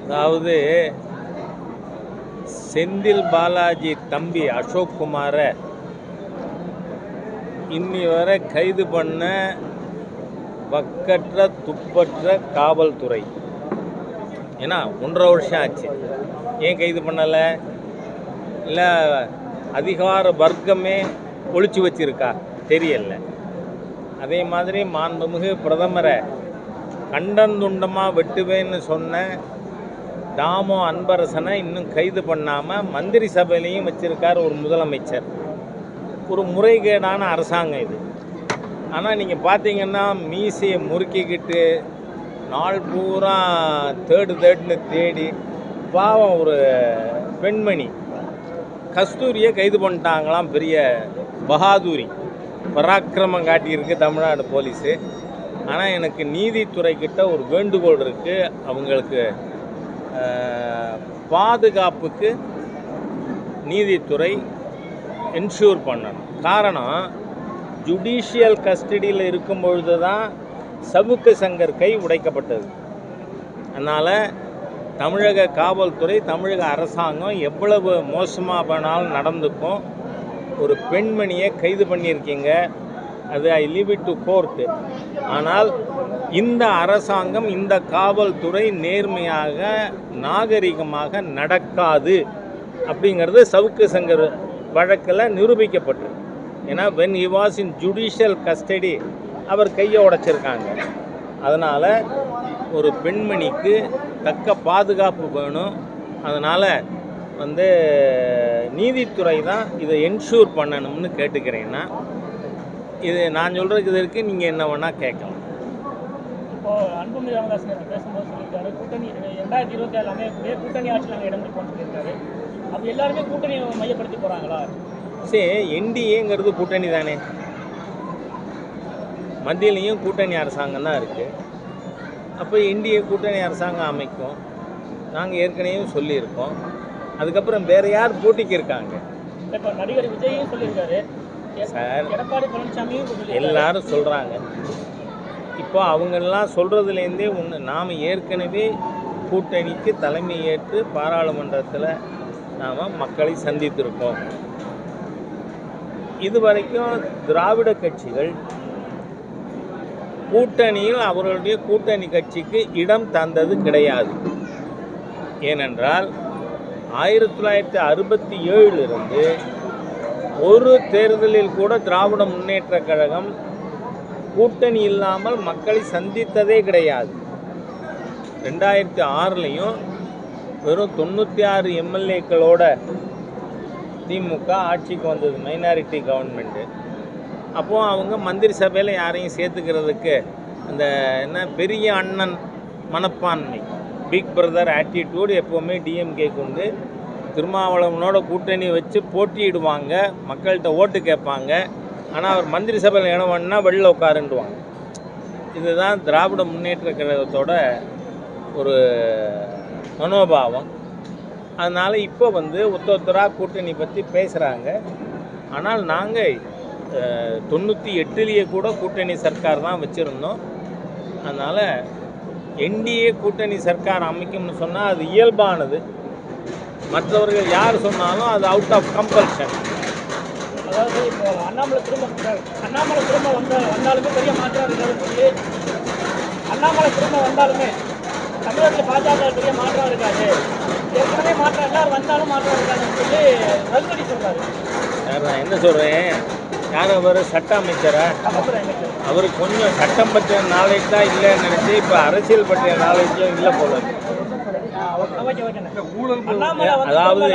அதாவது செந்தில் பாலாஜி தம்பி அசோக் குமாரை இன்னி வரை கைது பண்ண வக்கற்ற துப்பற்ற காவல்துறை. ஏன்னா 1.5 வருஷம் ஆச்சு. ஏன் கைது பண்ணலை? இல்லை அதிகார வர்க்கமே ஒழிச்சு வச்சிருக்கா? தெரியல. அதே மாதிரி மாண்புமிகு பிரதமரை கண்டந்துண்டமாக வெட்டுவேன்னு சொன்ன தாமோ அன்பரசனை இன்னும் கைது பண்ணாமல் மந்திரி சபையிலையும் வச்சிருக்கார் ஒரு முதலமைச்சர். ஒரு முறைகேடான அரசாங்கம் இது. ஆனால் நீங்கள் பார்த்தீங்கன்னா மீசையை முறுக்கிக்கிட்டு நாள் பூரா தேடுன்னு தேடி பாவம் ஒரு பெண்மணி கஸ்தூரியை கைது பண்ணிட்டாங்களாம். பெரிய பகாதூரி பராக்கிரமம் காட்டியிருக்கு தமிழ்நாடு போலீஸு. ஆனால் எனக்கு நீதித்துறைக்கிட்ட ஒரு வேண்டுகோள் இருக்குது. அவங்களுக்கு பாதுகாப்புக்கு நீதித்துறை என்ஷூர் பண்ணணும். காரணம், ஜுடிஷியல் கஸ்டடியில் இருக்கும் பொழுது தான் சவுக்கு சங்கர் கை உடைக்கப்பட்டது. அதனால் தமிழக காவல்துறை, தமிழக அரசாங்கம் எவ்வளவு மோசமாக போனாலும் நடந்துக்கும். ஒரு பெண்மணியை கைது பண்ணியிருக்கீங்க, அது I leave it to court. ஆனால் இந்த அரசாங்கம், இந்த காவல்துறை நேர்மையாக நாகரிகமாக நடக்காது அப்படிங்கிறது சவுக்கு சங்கர் வழக்கில் நிரூபிக்கப்பட்டது. ஏன்னா when he was in judicial custody அவர் கையை உடைச்சிருக்காங்க. அதனால் ஒரு பெண்மணிக்கு தக்க பாதுகாப்பு வேணும். அதனால் நீதித்துறை தான் இதை என்ஷூர் பண்ணணும்னு கேட்டுக்கிறேன்னா, இது நான் சொல்கிறதுக்கு இது இருக்குது, நீங்கள் என்ன வேணால் கேட்கலாம். இப்போது அன்புமணி ராமதாஸ் பேசும்போது சொல்லியிருக்காரு, கூட்டணி 2027 அமையக்கூடிய கூட்டணி ஆட்சி நாங்கள் இடம்பெற்றோம்னு சொல்லியிருக்காரு. அப்போ எல்லாருமே கூட்டணியை மையப்படுத்தி போகிறாங்களா? சரி, என்டிஏங்கிறது கூட்டணி தானே. மத்தியிலையும் கூட்டணி அரசாங்கம் தான் இருக்குது. அப்போ என்டிஏ கூட்டணி அரசாங்கம் அமைக்கும். நாங்கள் ஏற்கனவே சொல்லியிருக்கோம். அதுக்கப்புறம் வேறு யார் போட்டிக்கு இருக்காங்க? இப்போ நடிகர் விஜயும் சொல்லியிருக்காரு சார், எடப்பாடி பழனிசாமியும் எல்லாரும் சொல்கிறாங்க. இப்போ அவங்கெல்லாம் சொல்கிறதுலேருந்தே ஒன்று, நாம் ஏற்கனவே கூட்டணிக்கு தலைமை ஏற்று பாராளுமன்றத்தில் நாம் மக்களை சந்தித்திருக்கோம். இதுவரைக்கும் திராவிட கட்சிகள் கூட்டணியில் அவர்களுடைய கூட்டணி கட்சிக்கு இடம் தந்தது கிடையாது. ஏனென்றால் 1967 ஒரு தேர்தலில் கூட திராவிட முன்னேற்ற கழகம் கூட்டணி இல்லாமல் மக்களை சந்தித்ததே கிடையாது. 2006 வெறும் 96 எம்எல்ஏக்களோட திமுக ஆட்சிக்கு வந்தது, மைனாரிட்டி கவர்மெண்ட்டு. அப்போது அவங்க மந்திரி சபையில் யாரையும் சேர்த்துக்கிறதுக்கு அந்த பெரிய அண்ணன் மனப்பான்மை, பிக் பிரதர் ஆட்டிடியூடு எப்போவுமே டிஎம்கே கொண்டு திருமாவளவனோட கூட்டணி வச்சு போட்டியிடுவாங்க, மக்கள்கிட்ட ஓட்டு கேட்பாங்க. ஆனால் அவர் மந்திரி சபையில் இடம் வேணுன்னா வெளியில் உட்காருண்டுவாங்க. இதுதான் திராவிட முன்னேற்ற கழகத்தோட ஒரு மனோபாவம். அதனால் இப்போ ஒத்தொத்தராக கூட்டணி பற்றி பேசுகிறாங்க. ஆனால் நாங்கள் 98 கூட கூட்டணி சர்க்கார் தான் வச்சுருந்தோம். அதனால் என்டிஏ கூட்டணி சர்க்கார் அமைக்கும்னு சொன்னால் அது இயல்பானது. மற்றவர்கள் யார் சொன்னாலும் அது அவுட் ஆஃப் கம்பல்ஷன். அதாவது இப்போ அண்ணாமலை திரும்ப வந்தாலுமே பெரிய மாற்றம் இருக்காதுன்னு சொல்லி, அண்ணாமலை திரும்ப வந்தாலுமே தமிழகத்தில் பாஜக பெரிய மாற்றம் இருக்காது, ஏற்கனவே மாற்றம் எல்லாரும் வந்தாலும் மாற்றம் இருக்காதுன்னு சொல்லி ரகுபதி சொல்றாரு. சார், நான் என்ன சொல்கிறேன், யார் அவர்? சட்ட அமைச்சரா? அவருக்கு கொஞ்சம் சட்டம் பற்றிய நாலேஜ் தான் இல்லைன்னு நினச்சி இப்போ அரசியல் பற்றிய நாலேஜும் இல்லை போல. அதாவது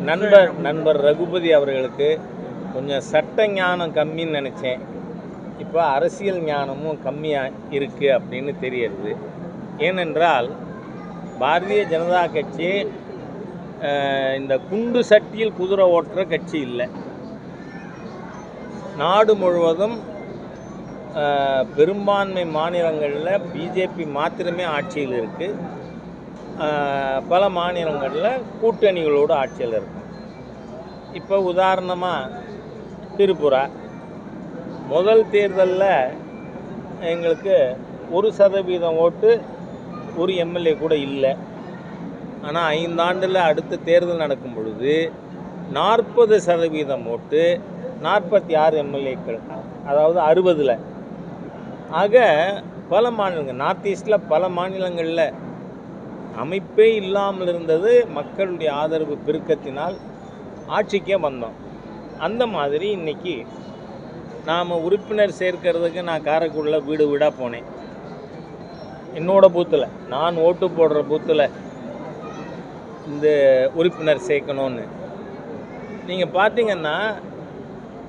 நான் நண்பர் ரகுபதி அவர்களுக்கு கொஞ்சம் சட்ட ஞானம் கம்மின்னு நினச்சேன். இப்போ அரசியல் ஞானமும் கம்மியாக இருக்குது அப்படின்னு தெரியுது. ஏனென்றால் பாரதிய ஜனதா கட்சி இந்த குண்டு சட்டியில் குதிரை ஓட்டுற கட்சி இல்லை. நாடு முழுவதும் பெரும்பான்மை மாநிலங்களில் பிஜேபி மாத்திரமே ஆட்சியில் இருக்குது. பல மாநிலங்களில் கூட்டணிகளோடு ஆட்சியில் இருக்குது. இப்போ உதாரணமாக திரிபுரா முதல் தேர்தலில் எங்களுக்கு 1% ஓட்டு ஒரு எம்எல்ஏ கூட இல்லை. ஆனால் 5 ஆண்டில் அடுத்த தேர்தல் நடக்கும் பொழுது 40% ஓட்டு 46 எம்எல்ஏக்கள், அதாவது 60. ஆக பல மாநிலங்கள், நார்த் ஈஸ்டில் பல மாநிலங்களில் அமைப்பே இல்லாமல் இருந்தது. மக்களுடைய ஆதரவு பெருக்கத்தினால் ஆட்சிக்கே வந்தோம். அந்த மாதிரி இன்றைக்கி நாம் உறுப்பினர் சேர்க்கிறதுக்கு நான் காரைக்குடியில் வீடு வீடாக போனேன். என்னோடய பூத்தில், நான் ஓட்டு போடுற பூத்தில் இந்த உறுப்பினர் சேர்க்கணுன்னு. நீங்கள் பார்த்தீங்கன்னா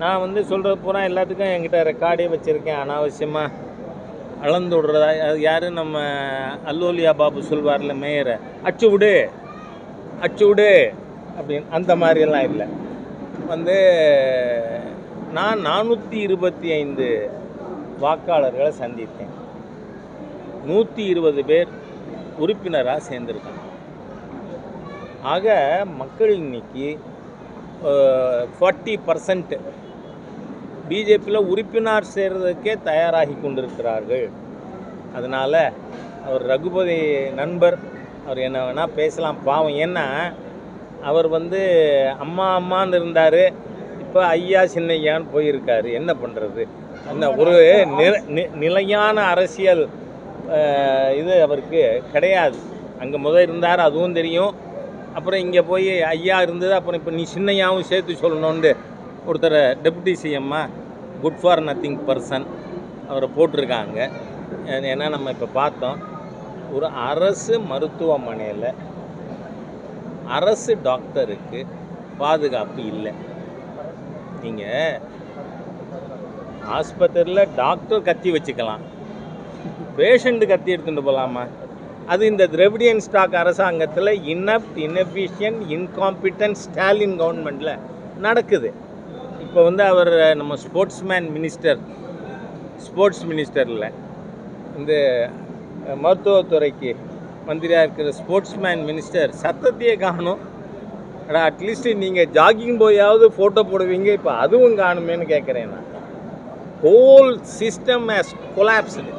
நான் வந்து சொல்கிறது பூரா எல்லாத்துக்கும் என்கிட்ட ரெக்கார்டே வச்சுருக்கேன். அனாவசியமாக அளந்து விடுறதா, அது யார் நம்ம அல்லோலியா பாபு சொல்வார்ல மேயரை, அச்சு விடு அப்படின்னு, அந்த மாதிரியெல்லாம் இல்லை. வந்து நான் 425 வாக்காளர்களை சந்தித்தேன். 120 பேர் உறுப்பினராக சேர்ந்துருக்காங்க. ஆக மக்கள் இன்னைக்கு 40% பிஜேபியில் உறுப்பினர் சேர்றதுக்கே தயாராகி கொண்டிருக்கிறார்கள். அதனால் அவர் ரகுபதி நண்பர், அவர் என்ன வேணால் பேசலாம், பாவம். ஏன்னா அவர் வந்து அம்மான்னு இருந்தார், இப்போ ஐயா சின்னையான்னு போயிருக்காரு. என்ன பண்ணுறது? என்ன ஒரு நிலையான அரசியல் இது அவருக்கு கிடையாது. அங்கே முதல் இருந்தார், அதுவும் தெரியும். அப்புறம் இங்கே போய் ஐயா இருந்தது, அப்புறம் இப்போ நீ சின்னையாவும் சேர்த்து சொல்லணுன்ட்டு ஒருத்தர் டெப்யூட்டி சிஎம்மா குட் ஃபார் நத்திங் பர்சன் அவரை போட்டிருக்காங்க. ஏன்னா நம்ம இப்போ பார்த்தோம், ஒரு அரசு மருத்துவமனையில் அரசு டாக்டருக்கு பாதுகாப்பு இல்லை. நீங்கள் ஆஸ்பத்திரியில் டாக்டர் கத்தி வச்சுக்கலாம், பேஷண்ட்டு கத்தி எடுத்துகிட்டு போகலாமா? அது இந்த திராவிடியன் ஸ்டாக் அரசாங்கத்தில் இன்எஃபிஷியன்ட் இன்காம்பிட்டன்ட் ஸ்டாலின் கவர்மெண்ட்டில் நடக்குது. இப்போ வந்து அவர் நம்ம ஸ்போர்ட்ஸ் மினிஸ்டரில் இந்த மருத்துவத்துறைக்கு மந்திரியாக இருக்கிற ஸ்போர்ட்ஸ்மேன் மினிஸ்டர் சத்தத்தையே காணும். அட்லீஸ்ட் நீங்கள் ஜாகிங் போயாவது ஃபோட்டோ போடுவீங்க, இப்போ அதுவும் காணுமேன்னு கேட்குறேன் நான். Whole system has collapsed.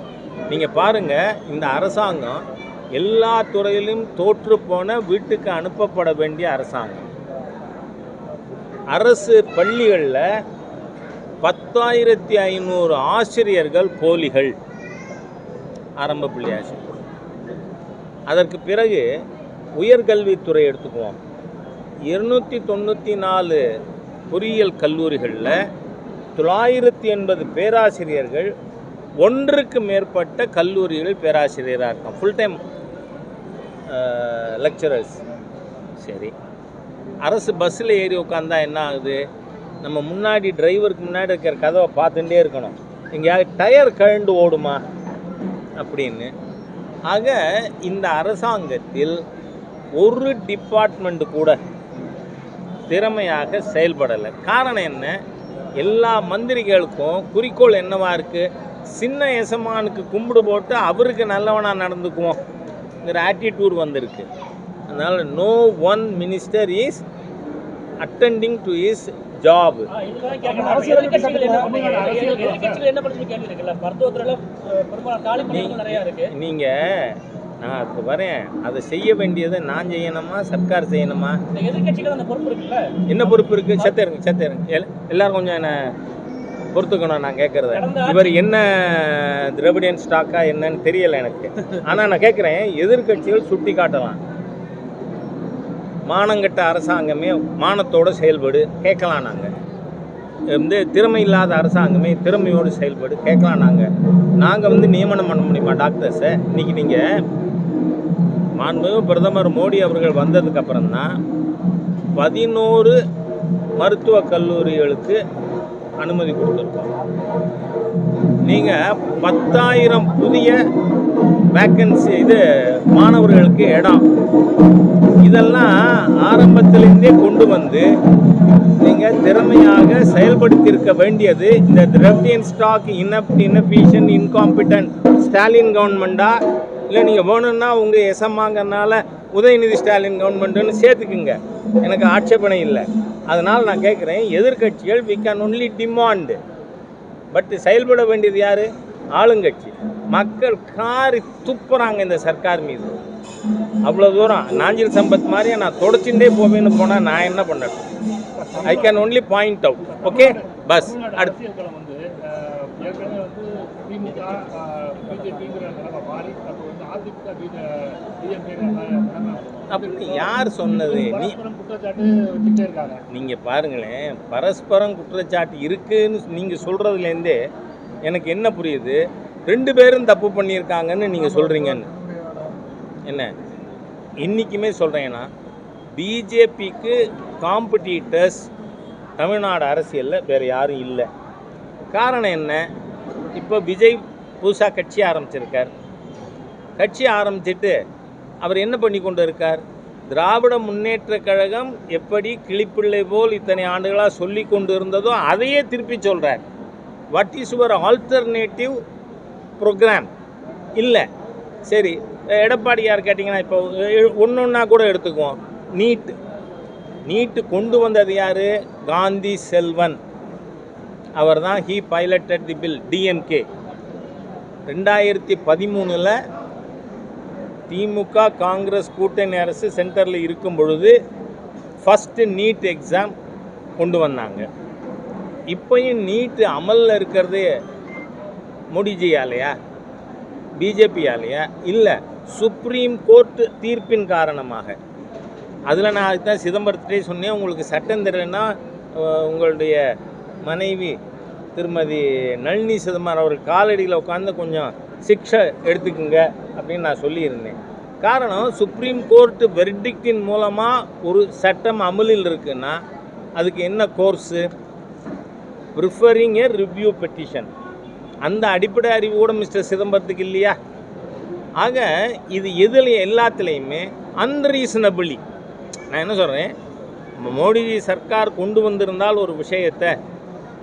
நீங்கள் பாருங்கள், இந்த அரசாங்கம் எல்லா துறையிலும் தோற்று போன, வீட்டுக்கு அனுப்பப்பட வேண்டிய அரசாங்கம். அரசு பள்ளிகளில் 10,500 ஆசிரியர்கள் போலிகள், ஆரம்ப பள்ளி ஆசிரியர். அதற்கு பிறகு உயர்கல்வித்துறை எடுத்துக்குவோம், 294 பொறியியல் கல்லூரிகளில் 980 பேராசிரியர்கள், ஒன்றுக்கு மேற்பட்ட கல்லூரிகள் பேராசிரியராக இருக்கும், ஃபுல் டைம் லெக்சரர்ஸ். சரி, அரசு பஸ்ஸில் ஏறி உட்காந்தா என்ன ஆகுது? நம்ம முன்னாடி டிரைவருக்கு முன்னாடி இருக்கிற கதவை பார்த்துட்டே இருக்கணும், எங்கேயாவது டயர் கழண்டு ஓடுமா அப்படின்னு. ஆக இந்த அரசாங்கத்தில் ஒரு டிபார்ட்மெண்ட் கூட திறமையாக செயல்படலை. காரணம் என்ன? எல்லா மந்திரிகளுக்கும் குறிக்கோள் என்னவா இருக்குது? சின்ன எசமானுக்கு கும்பிடு போட்டு அவருக்கு நல்லவனாக நடந்துக்குவோங்கிற ஆட்டிடியூட் வந்திருக்கு. அதனால் no one minister is attending to is job. நீங்கள் நான் அதுக்கு வரேன், அதை செய்ய வேண்டியதை நான் செய்யணுமா, சர்க்கார் செய்யணுமா? என்ன பொறுப்பு இருக்குது? சத்தேருங்க எல்லாரும் கொஞ்சம் என்ன பொறுத்துக்கணும். நான் கேட்குறத, இவர் என்ன திராவிடியன் ஸ்டாக்கா என்னன்னு தெரியலை எனக்கு. ஆனால் நான் கேட்குறேன், எதிர்கட்சிகள் சுட்டி காட்டலாம். மானங்கட்ட அரசாங்கமே மானத்தோடு செயல்படு கேட்கலாம். நாங்கள் திறமை இல்லாத அரசாங்கமே திறமையோடு செயல்படு கேட்கலாம். நாங்கள் வந்து நியமனம் பண்ண முடியுமா டாக்டர்ஸை? இன்றைக்கி நீங்கள் மாண்புமிகு பிரதமர் மோடி அவர்கள் வந்ததுக்கப்புறம் தான் 11 மருத்துவக் கல்லூரிகளுக்கு அனுமதி கொடுத்துருக்கோம். நீங்கள் 10,000 புதிய வேக்கன்சி மாணவர்களுக்கு இடம், இதெல்லாம் ஆரம்பத்திலேருந்தே கொண்டு வந்து நீங்கள் திறமையாக செயல்படுத்தியிருக்க வேண்டியது இந்த Dravidian stock inefficient incompetent Stalin கவர்மெண்ட்டா, இல்லை நீங்கள் வேணும்னா உங்கள் எசமாங்கனால உதயநிதி ஸ்டாலின் கவர்மெண்ட்டுன்னு சேர்த்துக்குங்க, எனக்கு ஆட்சேபனை இல்லை. அதனால் நான் கேட்குறேன், எதிர்கட்சிகள் we can only demand, but செயல்பட வேண்டியது யார்? ஆளுங்கட்சி. மக்கள் காரி துப்புறாங்க இந்த சர்க்கார் மீது. அவ்வளோ தூரம் நாஞ்சில் சம்பத் மாதிரியே நான் தொடச்சுட்டே போவேன்னு போனால் நான் என்ன பண்ணேன்? I can only point out. Okay, bus. அடுத்து அரசியல் வந்து ஏற்கனவே வந்து திமுக பிஜேபிங்கிற நிலைமை மாறி அப்போ வந்து அதிமுக அப்படி யார் சொன்னது? குற்றச்சாட்டு வச்சுட்டே இருக்காங்க. நீங்கள் பாருங்களேன், பரஸ்பரம் குற்றச்சாட்டு இருக்குன்னு நீங்கள் சொல்கிறதுலேருந்தே எனக்கு என்ன புரியுது, 2 பேரும் தப்பு பண்ணியிருக்காங்கன்னு நீங்கள் சொல்கிறீங்கன்னு. என்ன இன்றைக்குமே சொல்கிறேன்னா, பிஜேபிக்கு காம்படிட்டர்ஸ் தமிழ்நாடு அரசியலில் வேறு யாரும் இல்லை. காரணம் என்ன? இப்போ விஜய் புதுசாக கட்சி ஆரம்பிச்சிருக்கார். கட்சி ஆரம்பிச்சிட்டு அவர் என்ன பண்ணி கொண்டு இருக்கார்? திராவிட முன்னேற்ற கழகம் எப்படி கிளிப்பிள்ளை போல் இத்தனை ஆண்டுகளாக சொல்லி கொண்டு இருந்ததோ அதையே திருப்பி சொல்கிறார். What is your alternative programme? இல்லை. சரி, எடப்பாடியார் கேட்டிங்கன்னா இப்போ ஒன்றா கூட எடுத்துக்குவோம். நீட்டு கொண்டு வந்தது யார்? காந்தி செல்வன். அவர் தான் ஹீ பைலட்டட் தி பில். டிஎம்கே 2013 திமுக காங்கிரஸ் கூட்டணி அரசு சென்டரில் இருக்கும் பொழுது ஃபஸ்ட்டு நீட் எக்ஸாம் கொண்டு வந்தாங்க. இப்போயும் நீட்டு அமலில் இருக்கிறது மோடிஜியாலையா, பிஜேபியாலையா? இல்லை, சுப்ரீம் கோர்ட் தீர்ப்பின் காரணமாக. அதில் நான் அதுதான் சிதம்பரத்திட்டே சொன்னேன், உங்களுக்கு சட்டம் தெரியலன்னா உங்களுடைய மனைவி திருமதி நளினி சிதம்பரம் அவர்கள் காலடியில் உட்காந்து கொஞ்சம் சிக்ஷை எடுத்துக்குங்க அப்படின்னு நான் சொல்லியிருந்தேன். காரணம், சுப்ரீம் கோர்ட்டு வெர்டிக்டின் மூலமாக ஒரு சட்டம் அமலில் இருக்குன்னா அதுக்கு என்ன கோர்ஸு? ப்ரிஃபரிங் ஏ ரிவ்யூ பெட்டிஷன். அந்த அடிப்படை அறிவு கூட மிஸ்டர் சிதம்பரத்துக்கு இல்லையா? ஆக இது எதில் எல்லாத்துலேயுமே அன்ரீசனபிளி. நான் என்ன சொல்கிறேன், மோடிஜி சர்க்கார் கொண்டு வந்திருந்தால் ஒரு விஷயத்தை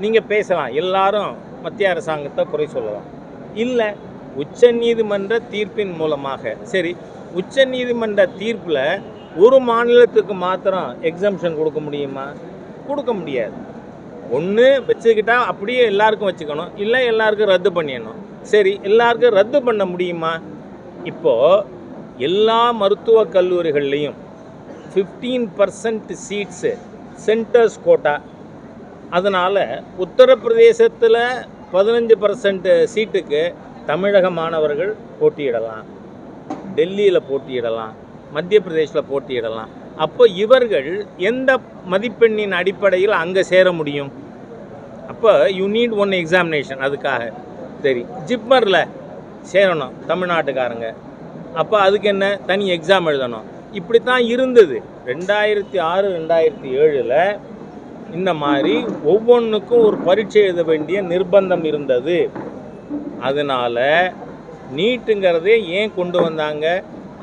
நீங்கள் பேசலாம், எல்லாரும் மத்திய அரசாங்கத்தை குறை சொல்லலாம். இல்லை, உச்ச நீதிமன்ற தீர்ப்பின் மூலமாக. சரி, உச்ச நீதிமன்ற தீர்ப்பில் ஒரு மாநிலத்துக்கு மாத்திரம் எக்ஸம்ஷன் கொடுக்க முடியுமா? கொடுக்க முடியாது. ஒன்று வச்சுக்கிட்டால் அப்படியே எல்லாருக்கும் வச்சுக்கணும், இல்லை எல்லாருக்கும் ரத்து பண்ணிடணும். சரி, எல்லாருக்கும் ரத்து பண்ண முடியுமா? இப்போது எல்லா மருத்துவக் கல்லூரிகள்லேயும் 15% சீட்ஸு சென்டர்ஸ் கோட்டா. அதனால் உத்தரப்பிரதேசத்தில் 15% சீட்டுக்கு தமிழக மாணவர்கள் போட்டியிடலாம், டெல்லியில் போட்டியிடலாம், மத்திய பிரதேசில் போட்டியிடலாம். அப்போ இவர்கள் எந்த மதிப்பெண்ணின் அடிப்படையில் அங்கே சேர முடியும்? அப்போ யூ நீட் ஒன் எக்ஸாமினேஷன். அதுக்காக சரி, ஜிப்மரில் சேரணும் தமிழ்நாட்டுக்காரங்க, அப்போ அதுக்கு என்ன, தனி எக்ஸாம் எழுதணும். இப்படி தான் இருந்தது. 2006 2007 இந்த மாதிரி ஒவ்வொன்றுக்கும் ஒரு பரீட்சை எழுத வேண்டிய நிர்பந்தம் இருந்தது. அதனால் நீட்டுங்கிறதே ஏன் கொண்டு வந்தாங்க?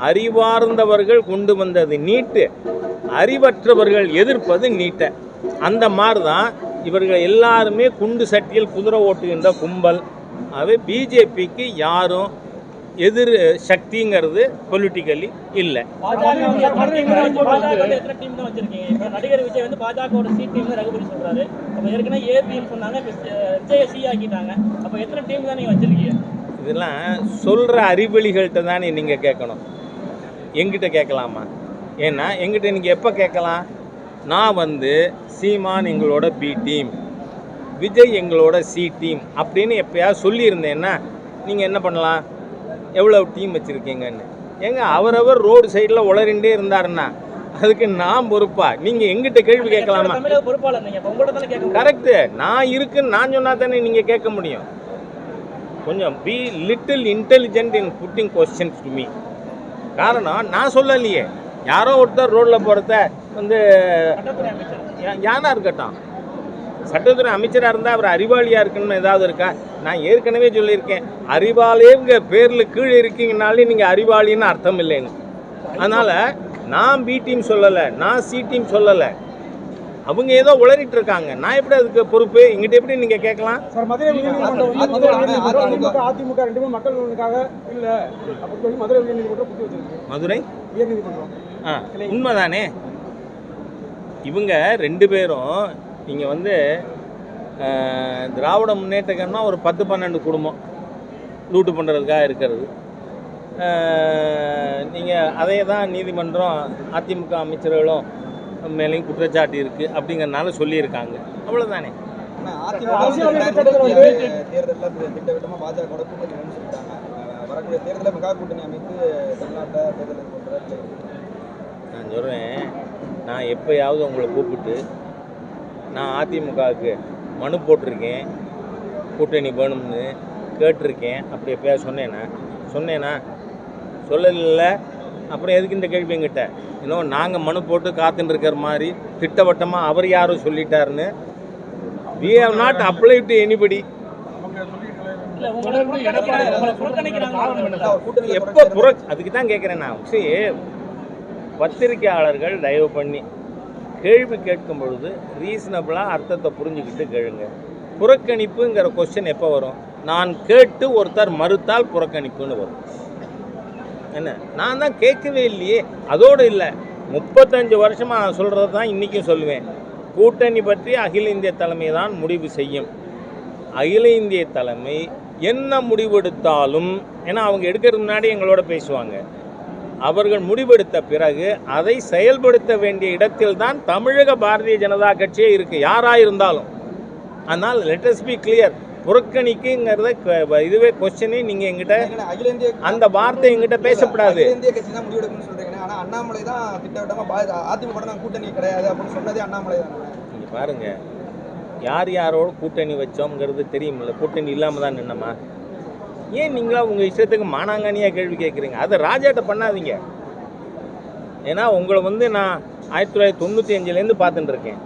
அறிவார்ந்தவர்கள் கொண்டு வந்தது நீட்டு, அறிவற்றவர்கள் எதிர்ப்பது நீட்டை. அந்த மாதிரி தான் இவர்கள் எல்லாருமே குண்டு சட்டியில் குதிரை ஓட்டுகின்ற கும்பல். அது பிஜேபிக்கு யாரும் எதிர் சக்திங்கிறது பொலிட்டிக்கலி இல்லை. நடிகர் விஜய் வந்து பாஜகவோட சி டீம் ரகுபதி சொல்றாரு. அப்போ ஏற்கனவே ஏ டீம் சொன்னாங்க, விஜய் சி ஆக்கிட்டாங்க. அப்போ எத்தனை டீம் தான் நீங்கள் வச்சிருக்கீங்க? இதெல்லாம் சொல்கிற அறிவொளிகள்கிட்ட தானே நீங்கள் கேட்கணும், எங்கிட்ட கேட்கலாமா? ஏன்னா எங்கிட்ட நீங்கள் எப்போ கேட்கலாம்? நான் வந்து சீமான் எங்களோட பி டீம், விஜய் எங்களோட சி டீம் அப்படின்னு எப்போயாவது சொல்லியிருந்தேன்னா நீங்கள் என்ன பண்ணலாம்? எவ்வளோ டீம் வச்சுருக்கீங்கன்னு. ஏங்க அவரவர் ரோடு சைடில் உளறிண்டே இருந்தாருன்னா அதுக்கு நான் பொறுப்பா? நீங்கள் எங்கிட்ட கேள்வி கேட்கலாமா? கரெக்டு, நான் இருக்குன்னு நான் சொன்னால் தானே நீங்கள் கேட்க முடியும். கொஞ்சம் be little intelligent in pudding questions to me. காரணம், நான் சொல்லலையே, யாரோ ஒருத்தர் ரோட்டில் போகிறத வந்து யானா இருக்கட்டும், சட்டத்துறை அமைச்சராக இருந்தால் அவர் அறிவாளியாக இருக்குன்னு ஏதாவது இருக்கா? நான் ஏற்கனவே சொல்லியிருக்கேன், அறிவாளிங்க பேரில் கீழே இருக்கீங்கனாலே நீங்கள் அறிவாளின்னு அர்த்தம் இல்லைன்னு. அதனால் நான் பி டீம் சொல்லலை, நான் சி டீம் சொல்லலை. அவங்க ஏதோ உளறிட்டு இருக்காங்க, நான் எப்படி அதுக்கு பொறுப்பு? எங்கிட்ட எப்படி நீங்கள் கேட்கலாம்? சார், மதுரை அதிமுக ரெண்டுமே மக்கள் நலனுக்காக இல்லை அப்படின்னு சொல்லி மதுரை உயர்நீதிமன்றம் புத்தி வச்சிருக்கு. மதுரை உயர்நீதிமன்றம் உண்மைதானே? இவங்க 2 பேரும் நீங்கள் வந்து திராவிட முன்னேற்ற கழகம்னா ஒரு 10-12 குடும்பம், லூட்டு பண்ணுறதுக்காக இருக்கிறது. நீங்கள் அதே தான் நீதிமன்றம் அதிமுக அமைச்சர்களும் மேலேயும் குற்றச்சாட்டு இருக்குது அப்படிங்கிறனால சொல்லியிருக்காங்க. அவ்வளோதானே. தேர்தலில் திட்டவட்டமாக பாஜக கூட்டணி வேணும்னு சொல்லிட்டாங்க. வரக்கூடிய தேர்தலில் மெகா கூட்டணி அமைத்து தமிழ்நாட்டை தேர்தல் போன்ற நான் சொல்கிறேன், நான் எப்போயாவது உங்களை கூப்பிட்டு நான் அதிமுகவுக்கு மனு போட்டிருக்கேன், கூட்டணி வேணும்னு கேட்டிருக்கேன், அப்படி எப்போயாவது சொன்னேன்னா சொல்லல. அப்புறம் எதுக்கு இந்த கேள்வி எங்கிட்ட? இன்னும் நாங்கள் மனு போட்டு காத்துட்டு இருக்கிற மாதிரி திட்டவட்டமாக அவர் யாரும் சொல்லிட்டாருன்னு we have not applied to anybody. எப்போ அதுக்கு தான் கேட்குறேன் நான். சரி, பத்திரிகையாளர்கள் தயவு பண்ணி கேள்வி கேட்கும் பொழுது ரீசனபிளாக அர்த்தத்தை புரிஞ்சுக்கிட்டு கேளுங்க. புறக்கணிப்புங்கிற கொஸ்டின் எப்போ வரும்? நான் கேட்டு ஒருத்தர் மறுத்தால் புறக்கணிப்புன்னு வரும். என்ன, நான் தான் கேட்கவே இல்லையே. அதோடு இல்லை, 35 வருஷமாக நான் சொல்கிறது தான் இன்றைக்கும் சொல்லுவேன். கூட்டணி பற்றி அகில இந்திய தலைமை தான் முடிவு செய்யும். அகில இந்திய தலைமை என்ன முடிவெடுத்தாலும், ஏன்னா அவங்க எடுக்கிறதுக்கு முன்னாடி எங்களோட பேசுவாங்க, அவர்கள் முடிவெடுத்த பிறகு அதை செயல்படுத்த வேண்டிய இடத்தில் தான் தமிழக பாரதிய ஜனதா கட்சியே இருக்குது, யாராக இருந்தாலும். அதனால் லெட் அஸ் பி கிளியர். புறக்கணிக்குங்கிறத இதுவே கொஸ்டினே நீங்கள் எங்கிட்ட அந்த வார்த்தை எங்கிட்ட பேசப்படாது. இந்திய கட்சி தான் முடிவெடுக்கணும்னு சொல்கிறீங்க. ஆனால் அண்ணாமலை தான் திட்டவட்டமாக அதிமுக கூட்டணி கிடையாது அப்படின்னு சொன்னதே அண்ணாமலை தான். நீங்கள் பாருங்கள், யார் யாரோட கூட்டணி வச்சோங்கிறது தெரியுமில்ல. கூட்டணி இல்லாமல் தான் நின்னமா? ஏன் நீங்களா உங்கள் இஷ்டத்துக்கு மானாங்கானியாக கேள்வி கேட்குறீங்க? அதை ராஜாட்ட பண்ணாதீங்க. ஏன்னா உங்களை நான் 1995 பார்த்துட்டு இருக்கேன்.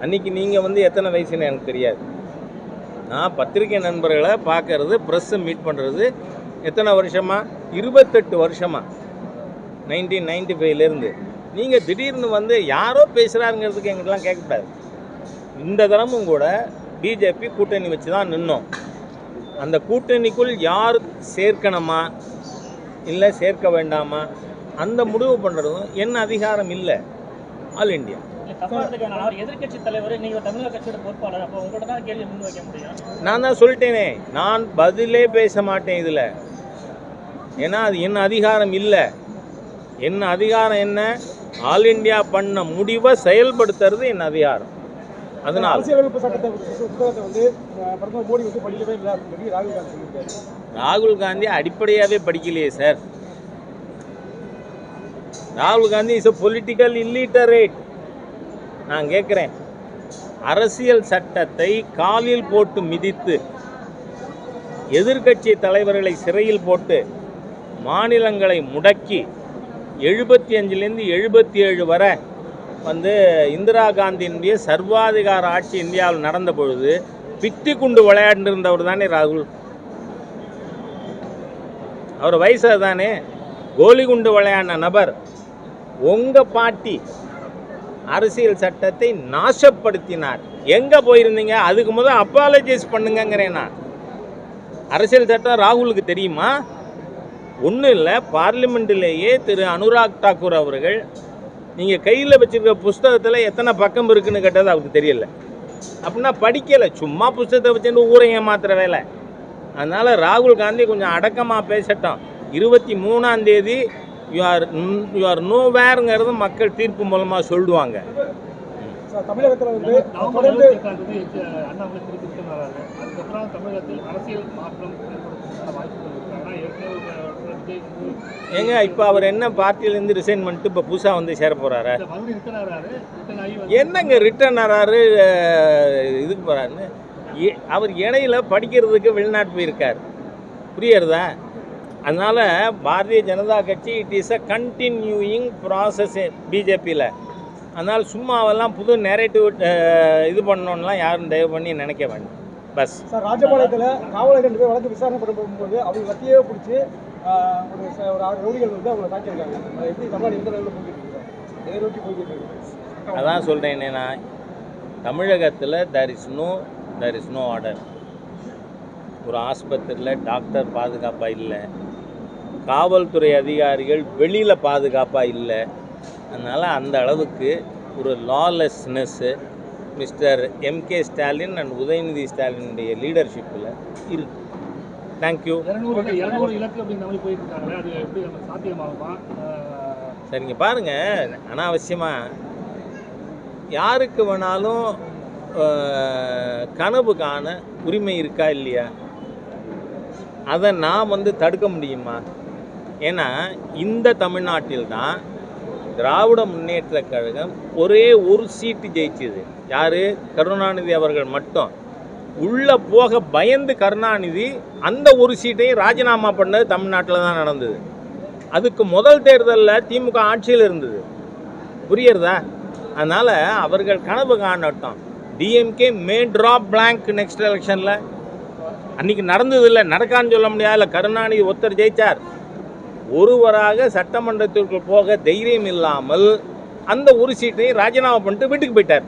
அன்றைக்கி நீங்கள் எத்தனை வயசுன்னு எனக்கு தெரியாது. நான் பத்திரிகை நண்பர்களை பார்க்கறது, ப்ரெஸ்ஸை மீட் பண்ணுறது எத்தனை வருஷமாக? 28 வருஷமாக, 1995லேருந்து. நீங்கள் திடீர்னு யாரோ பேசுகிறாருங்கிறதுக்கு எங்கிட்டலாம் கேட்கக்கூடாது. இந்த தடமும் கூட பிஜேபி கூட்டணி வச்சு தான் நின்னோம். அந்த கூட்டணிக்குள் யார் சேர்க்கணுமா இல்லை சேர்க்க வேண்டாமா அந்த முடிவு பண்ணுறதும் என்ன அதிகாரம் இல்லை. ஆல் இண்டியா எதிர்கட்சி தலைவர், நீங்கள் தமிழக கட்சியோட பொறுப்பாளர், அப்போ உங்கள்கிட்ட தான் கேள்வி முன் வைக்க முடியும். நான் தான் சொல்லிட்டேனே, நான் பதிலே பேச மாட்டேன் இதில். ஏன்னா அது என்ன அதிகாரம் இல்லை. என்ன அதிகாரம் என்ன? ஆல் இண்டியா பண்ண முடிவை செயல்படுத்துறது என் அதிகாரம். அதனால் அரசியலமைப்பு சட்டத்தை புத்தகத்தை பிரதமர் மோடி படிக்கவே இல்லை அப்படின்னு சொல்லி ராகுல் காந்தி சொல்லியிருக்காரு. ராகுல் காந்தி அடிப்படையாகவே படிக்கலையே சார். ராகுல் காந்தி இஸ் a பொலிட்டிக்கல் இல்லிட்டரேட். நான் கேட்குறேன், அரசியல் சட்டத்தை காலில் போட்டு மிதித்து எதிர்க்கட்சி தலைவர்களை சிறையில் போட்டு மாநிலங்களை முடக்கி 75லேருந்து 77 வரை இந்திரா காந்தியினுடைய சர்வாதிகார ஆட்சி இந்தியாவில் நடந்த பொழுது பித்தி குண்டு விளையாண்டிருந்தவர் தானே ராகுல். அவர் வயசு தானே. கோலி குண்டு விளையாடின நபர். உங்கள் பாட்டி அரசியல் சட்டத்தை நாசப்படுத்தினார். எங்கே போயிருந்தீங்க? அதுக்கு முதல் அப்பாலஜைஸ் பண்ணுங்கிறேன்னா. அரசியல் சட்டம் ராகுலுக்கு தெரியுமா? ஒன்றும் இல்லை. பார்லிமெண்ட்டிலேயே திரு அனுராக் தாக்கூர் அவர்கள் நீங்கள் கையில் வச்சுருக்க புஸ்தகத்தில் எத்தனை பக்கம் இருக்குன்னு கேட்டது அவருக்கு தெரியல. அப்படின்னா படிக்கலை, சும்மா புஸ்தகத்தை வச்சுட்டு ஊரை ஏமாத்துற வேலை. அதனால் ராகுல் காந்தி கொஞ்சம் அடக்கமாக பேசட்டும். 23ஆம் தேதி யூ ஆர் நோவேருங்கிறது மக்கள் தீர்ப்பு மூலமாக சொல்லுவாங்க. தமிழகத்தில் அண்ணாமலை திருப்பி வராது. அதுக்கப்புறம் தமிழகத்தில் அரசியல் மாற்றம் ஏங்க, இப்போ அவர் என்ன பார்ட்டியிலேருந்து ரிசைன் பண்ணிட்டு இப்போ புதுசாக சேர போகிறாரா? என்னங்க ரிட்டர்ன் ஆறாரு இதுக்கு போகிறாருன்னு? அவர் இடையில படிக்கிறதுக்கு வெளிநாட்டு போயிருக்கார். புரியுறதா? அதனால் பாரதிய ஜனதா கட்சி it is a continuing process பிஜேபியில். அதனால் சும்மாவெல்லாம் புது நேரேட்டிவ் இது பண்ணணும்லாம் யாரும் தயவு பண்ணி நினைக்க வேண்டாம். பஸ் சார், ராஜபாளையத்தில் காவலர்கள் வழக்கு விசாரணை பண்ணும்போது அவங்க லத்தியே பிடிச்சி ஒரு 6 ரவுடிகள் அவங்களை தாக்கியிருக்காங்க. எப்படி தமிழ்நாடு எந்த லெவலில் போய்கிட்டு இருக்கு? எதை நோக்கி போய்கிட்டு இருக்கு? அதான் சொல்கிறேன். என்னன்னா, தமிழகத்தில் there is no ஆர்டர். ஒரு ஆஸ்பத்திரியில் டாக்டர் பாதுகாப்பாக இல்லை, காவல்துறை அதிகாரிகள் வெளியில் பாதுகாப்பாக இல்லை. அதனால் அந்த அளவுக்கு ஒரு lawlessness mister MK Stalin and Udhayanidhi ஸ்டாலினுடைய லீடர்ஷிப்பில் இருக்குது. தேங்க்யூ. 200 இலக்கு அப்படிங்கிற மாதிரி போயிட்டு இருக்காங்களே, அது எப்படி நம்ம சாத்தியமாகுமா? சரிங்க, பாருங்கள், அனாவசியமாக யாருக்கு வேணாலும் கனவு காண உரிமை இருக்கா இல்லையா? அதை நான் தடுக்க முடியுமா? ஏன்னா இந்த தமிழ்நாட்டில் தான் திராவிட முன்னேற்ற கழகம் ஒரே ஒரு சீட்டு ஜெயிச்சுது. யார்? கருணாநிதி அவர்கள் மட்டும். உள்ளே போக பயந்து கருணாநிதி அந்த ஒரு சீட்டையும் ராஜினாமா பண்ணது தமிழ்நாட்டில் தான் நடந்தது. அதுக்கு முதல் தேர்தலில் திமுக ஆட்சியில் இருந்தது. புரியுறதா? அதனால் அவர்கள் கனவு காணட்டும். டிஎம்கே மே ட்ராப் பிளாங்க் நெக்ஸ்ட் எலெக்ஷனில். அன்றைக்கி நடந்தது இல்லை, நடக்கான்னு சொல்ல முடியாது. கருணாநிதி ஒருத்தர் ஜெயித்தார். ஒருவராக சட்டமன்றத்திற்குள் போக தைரியம் இல்லாமல் அந்த ஒரு சீட்டையும் ராஜினாமா பண்ணிட்டு வீட்டுக்கு போயிட்டார்.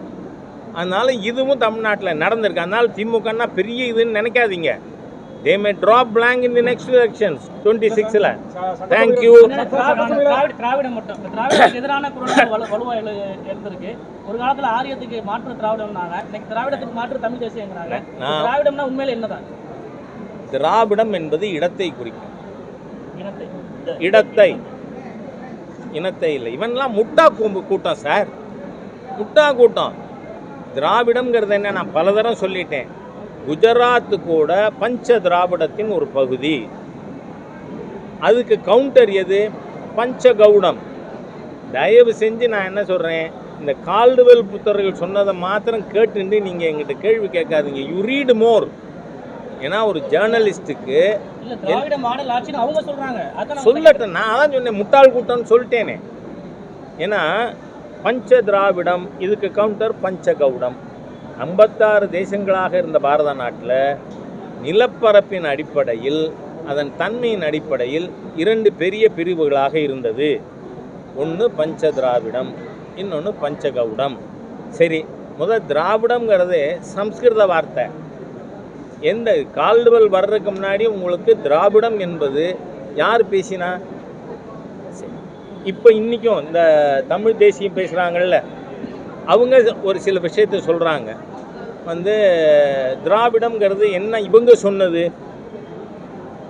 அதனால் இதுவும் தமிழ்நாட்டில் நடந்திருக்கு. அதனால் திமுகன்னா பெரிய இதுன்னு நினைக்காதீங்க. They may drop blank in the next elections 26ல். தேங்க்யூ. திராவிடம் மட்டும் திராவிடத்துக்கு எதிரான குரல் வலுவாக எழுந்திருக்கு. ஒரு காலத்தில் ஆரியத்துக்கு மாற்று திராவிடம்னாங்க, இன்னைக்கு திராவிடத்துக்கு மாற்று தமிழ் தேசியங்கிறாங்க. திராவிடம்னா உண்மையில என்னதான்? திராவிடம் என்பது இடத்தை குறிக்கும். இனத்தை இல்லை. இவன்லாம் முட்டா கூட்டம் சார், முட்டா கூட்டம். திராவிடம்ங்கிறது என்ன? நான் பல தரம் சொல்லிட்டேன். குஜராத்து கூட பஞ்ச திராவிடத்தின் ஒரு பகுதி. அதுக்கு கவுண்டர் எது? பஞ்சகவுடம். தயவு செஞ்சு நான் என்ன சொல்கிறேன், இந்த கால்டுவெல் புத்தர்கள் சொன்னதை மாத்திரம் கேட்டுட்டு நீங்கள் எங்கிட்ட கேள்வி கேட்காதீங்க. யூ ரீட் மோர். ஏன்னா ஒரு ஜேர்னலிஸ்ட்டுக்கு சொல்லட்டும். நான் அதான் சொன்னேன், முட்டாள் கூட்டம்னு சொல்லிட்டேனே. ஏன்னா பஞ்ச திராவிடம், இதுக்கு கவுண்டர் பஞ்சகவுடம். 56 தேசங்களாக இருந்த பாரத நாட்டில் நிலப்பரப்பின் அடிப்படையில், அதன் தன்மையின் அடிப்படையில் 2 பெரிய பிரிவுகளாக இருந்தது. ஒன்று பஞ்ச திராவிடம், இன்னொன்று பஞ்சகவுடம். சரி, முதல் திராவிடம்ங்கிறது சம்ஸ்கிருத வார்த்தை. எந்த கால்டுவெல் வர்றதுக்கு முன்னாடி உங்களுக்கு திராவிடம் என்பது யார் பேசினா? இப்போ இன்றைக்கும் இந்த தமிழ் தேசியம் பேசுகிறாங்கல்ல, அவங்க ஒரு சில விஷயத்தை சொல்கிறாங்க. திராவிடம்ங்கிறது என்ன இவங்க சொன்னது?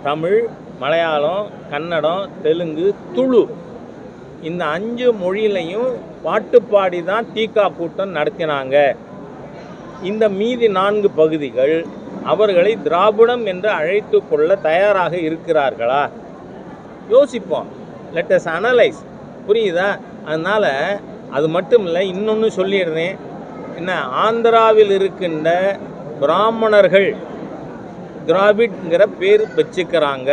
தமிழ், மலையாளம், கன்னடம், தெலுங்கு, துளு, இந்த 5 மொழியிலையும் பாட்டுப்பாடி தான் தீகா கூட்டம் நடத்தினாங்க. இந்த மீதி 4 பகுதிகள் அவர்களை திராவிடம் என்று அழைத்து கொள்ள தயாராக இருக்கிறார்களா? யோசிப்போம். Let us analyse. புரியுதா? அதனால் அது மட்டும் இல்லை, இன்னொன்று சொல்லிடுறேன். என்ன, ஆந்திராவில் இருக்கின்ற பிராமணர்கள் திராவிட்ங்கிற பேர் வச்சுக்கிறாங்க.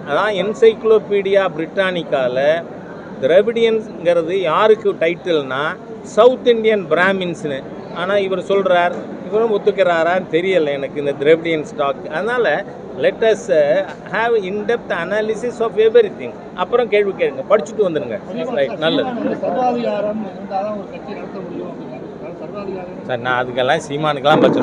அதான் என்சைக்ளோபீடியா பிரிட்டானிக்காவில் திராவிடியன்ஸுங்கிறது யாருக்கு டைட்டில்னா சவுத் இண்டியன் பிராமின்ஸ்னு. ஆனால் இவர் சொல்கிறார், இவரும் ஒத்துக்கிறாரான்னு தெரியலை எனக்கு, இந்த திராவிடியன் ஸ்டாக். அதனால் let us have in depth analysis of everything. அப்புறம் கேள்வி கேளுங்க, படிச்சுட்டு வந்துடுங்க. ரைட், நல்லது சார். நான் அதுக்கெல்லாம் சீமானுக்கெல்லாம் பச்சை